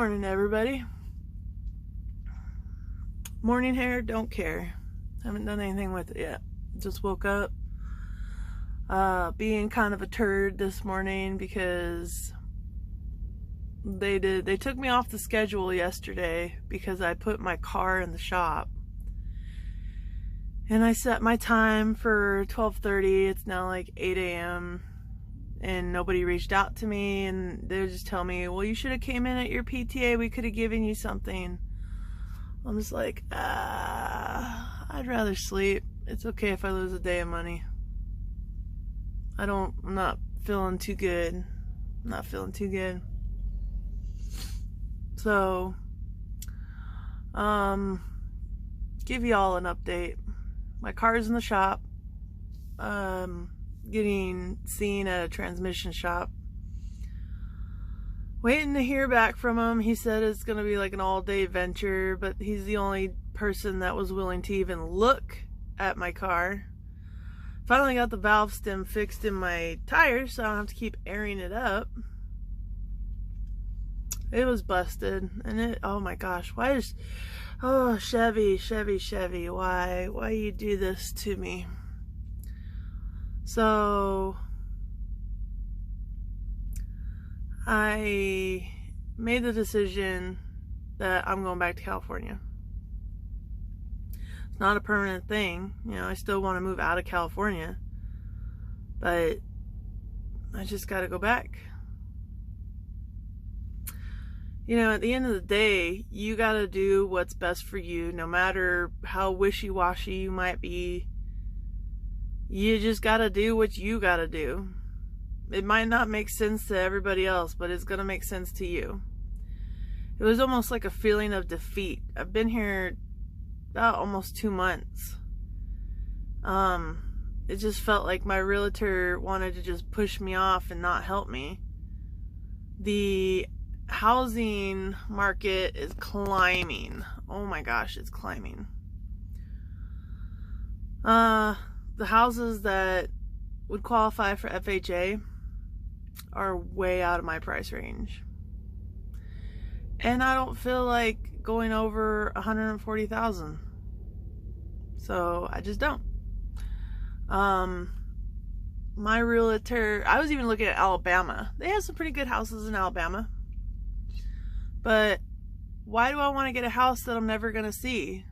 morning, everybody. Morning hair, don't care. Haven't done anything with it yet. Just woke up being kind of a turd this morning because they took me off the schedule yesterday because I put my car in the shop. And I set my time for 12:30. It's now like 8 a.m. and nobody reached out to me, and they just tell me, well, you should have came in at your PTA. We could have given you something. I'm just like, I'd rather sleep. It's okay if I lose a day of money. I'm not feeling too good. I'm not feeling too good. So, give y'all an update. My car's in the shop. Getting seen at a transmission shop. Waiting to hear back from him. He said it's going to be like an all-day venture, but he's the only person that was willing to even look at my car. Finally got the valve stem fixed in my tires, so I don't have to keep airing it up. It was busted, and oh my gosh, Chevy, why you do this to me? So I made the decision that I'm going back to California. It's not a permanent thing. You know, I still want to move out of California, but I just got to go back. You know, at the end of the day, you got to do what's best for you, no matter how wishy-washy you might be. You just got to do what you got to do. It might not make sense to everybody else, but it's going to make sense to you. It was almost like a feeling of defeat. I've been here about almost 2 months. It just felt like my realtor wanted to just push me off and not help me. The housing market is climbing. Oh my gosh, it's climbing. The houses that would qualify for FHA are way out of my price range. And I don't feel like going over $140,000. So I just don't. My realtor, I was even looking at Alabama. They have some pretty good houses in Alabama. But why do I want to get a house that I'm never going to see?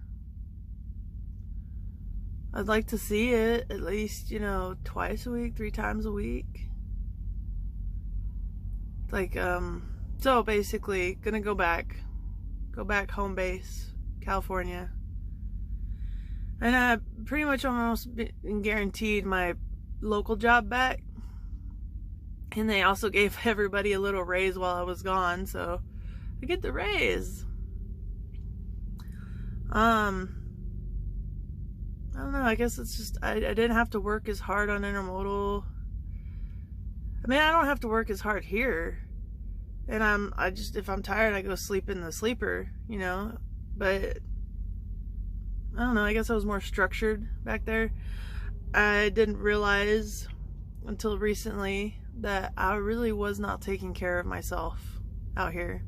I'd like to see it at least, you know, twice a week, 3 times a week. Like, so basically, gonna go back home base, California. And I pretty much almost been guaranteed my local job back. And they also gave everybody a little raise while I was gone, so I get the raise. I don't know, I guess it's just, I didn't have to work as hard on intermodal. I mean, I don't have to work as hard here. And if I'm tired, I go sleep in the sleeper, you know. But, I don't know, I guess I was more structured back there. I didn't realize until recently that I really was not taking care of myself out here.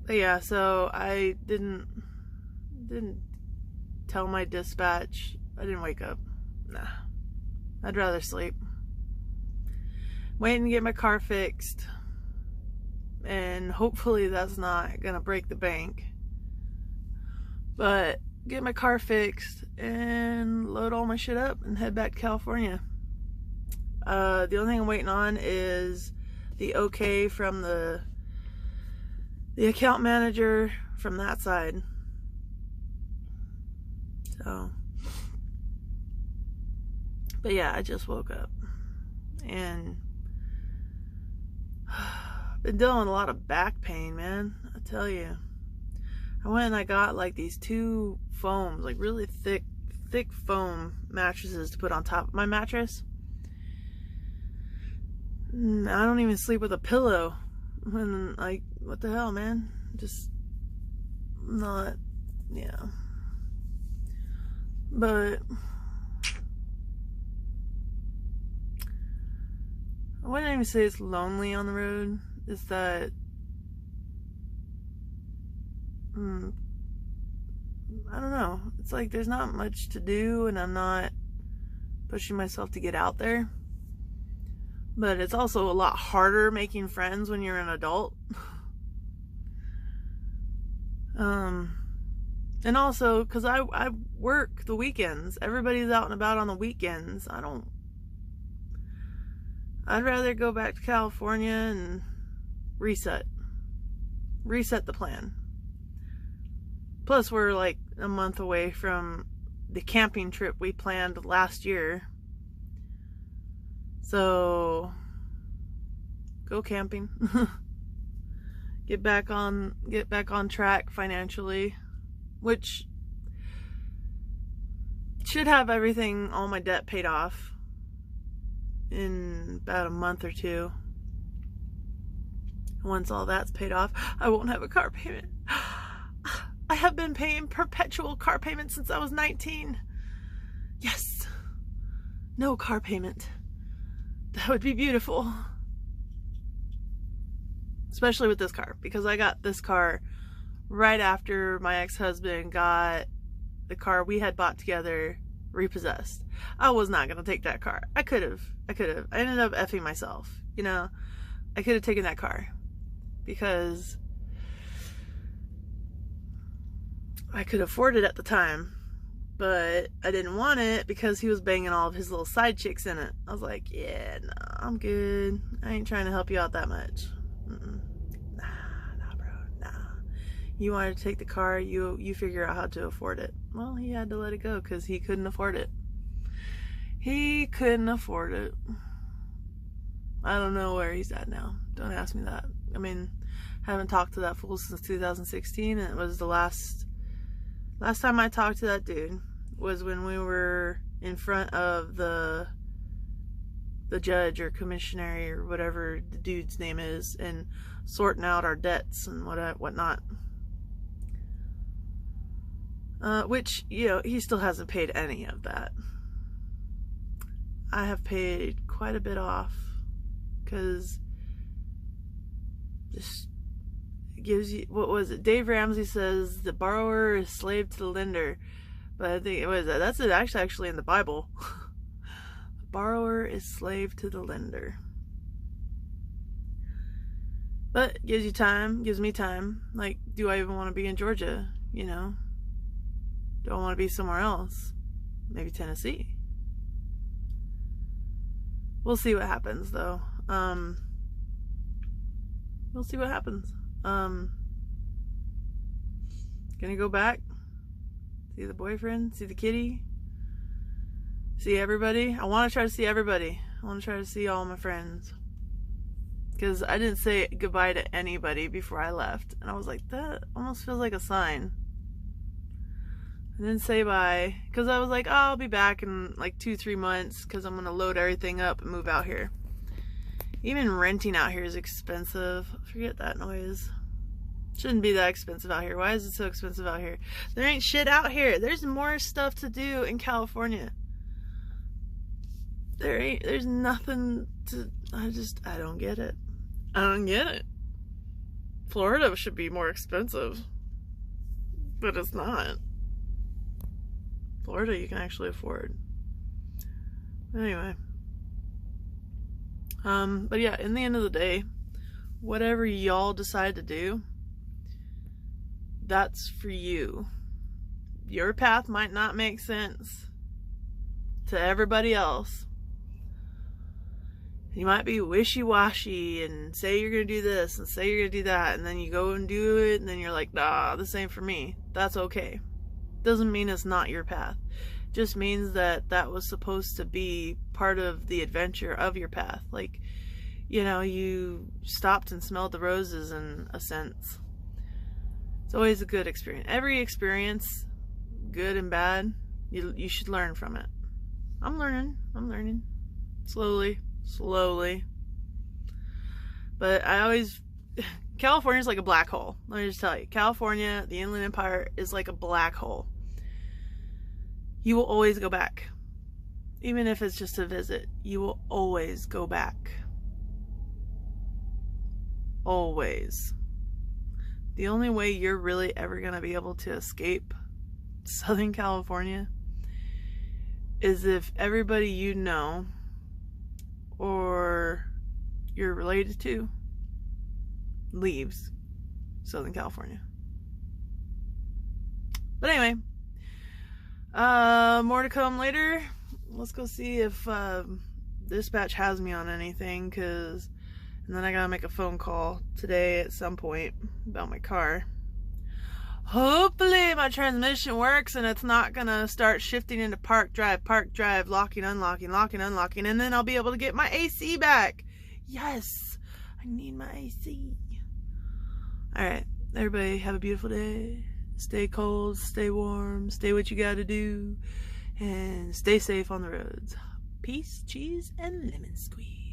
But yeah, so I didn't tell my dispatch. I didn't wake up. Nah. I'd rather sleep. Waiting to get my car fixed. And hopefully that's not gonna break the bank. But get my car fixed and load all my shit up and head back to California. The only thing I'm waiting on is the okay from the account manager from that side. So, but yeah, I just woke up and been dealing with a lot of back pain, man. I tell you, I went and I got like these 2 foams, like really thick foam mattresses to put on top of my mattress. I don't even sleep with a pillow. And like, what the hell, man? Just not, yeah. But I wouldn't even say it's lonely on the road. It's that I don't know. It's like there's not much to do, and I'm not pushing myself to get out there. But it's also a lot harder making friends when you're an adult. And also, because I work the weekends. Everybody's out and about on the weekends. I'd rather go back to California and reset the plan. Plus, we're like a month away from the camping trip we planned last year. So, go camping. Get back on track financially, which should have all my debt paid off in about a month or two. Once all that's paid off, I won't have a car payment. I have been paying perpetual car payments since I was 19. Yes. No car payment. That would be beautiful. Especially with this car, because I got this car right after my ex-husband got the car we had bought together repossessed. I was not going to take that car. I could have. I ended up effing myself. You know, I could have taken that car because I could afford it at the time, but I didn't want it because he was banging all of his little side chicks in it. I was like, yeah, no, I'm good. I ain't trying to help you out that much. Nah, bro, nah. You wanted to take the car, you figure out how to afford it. Well, he had to let it go because he couldn't afford it. He couldn't afford it. I don't know where he's at now. Don't ask me that. I mean, I haven't talked to that fool since 2016, and it was the last time I talked to that dude was when we were in front of the judge or commissionary or whatever the dude's name is, and sorting out our debts and whatnot. Which, you know, he still hasn't paid any of that. I have paid quite a bit off because this gives you, what was it? Dave Ramsey says the borrower is slave to the lender, but I think that's it actually in the Bible. The borrower is slave to the lender. But it gives you time, gives me time. Like, do I even want to be in Georgia? You know, do I want to be somewhere else? Maybe Tennessee. We'll see what happens, though. We'll see what happens. Gonna go back, see the boyfriend, see the kitty, see everybody. I want to try to see everybody. I want to try to see all my friends, because I didn't say goodbye to anybody before I left, and I was like, that almost feels like a sign. I didn't say bye because I was like, oh, I'll be back in like 2-3 months because I'm gonna load everything up and move out here. Even renting out here is expensive. Forget that noise. Shouldn't be that expensive out here. Why is it so expensive out here? There ain't shit out here. There's more stuff to do in California. There's nothing to, I don't get it. I don't get it. Florida should be more expensive, but it's not. Florida you can actually afford. Anyway. But yeah, in the end of the day, whatever y'all decide to do, that's for you. Your path might not make sense to everybody else. You might be wishy-washy and say you're going to do this and say you're going to do that, and then you go and do it, and then you're like, nah, this ain't for me. That's okay. Doesn't mean it's not your path. Just means that that was supposed to be part of the adventure of your path. Like, you know, you stopped and smelled the roses in a sense. It's always a good experience. Every experience, good and bad, you should learn from it. I'm learning. Slowly. But California's like a black hole. Let me just tell you. California, the Inland Empire, is like a black hole. You will always go back. Even if it's just a visit, you will always go back. always, the only way you're really ever going to be able to escape Southern California is if everybody you know or you're related to leaves Southern California. But anyway, more to come later. Let's go see if dispatch has me on anything, and then I gotta make a phone call today at some point about my car. Hopefully my transmission works and it's not gonna start shifting into park drive, locking, unlocking, locking, unlocking, and then I'll be able to get my AC back. Yes, I need my AC. Alright, everybody have a beautiful day. Stay cold, stay warm, stay what you gotta do, and stay safe on the roads. Peace, cheese, and lemon squeeze.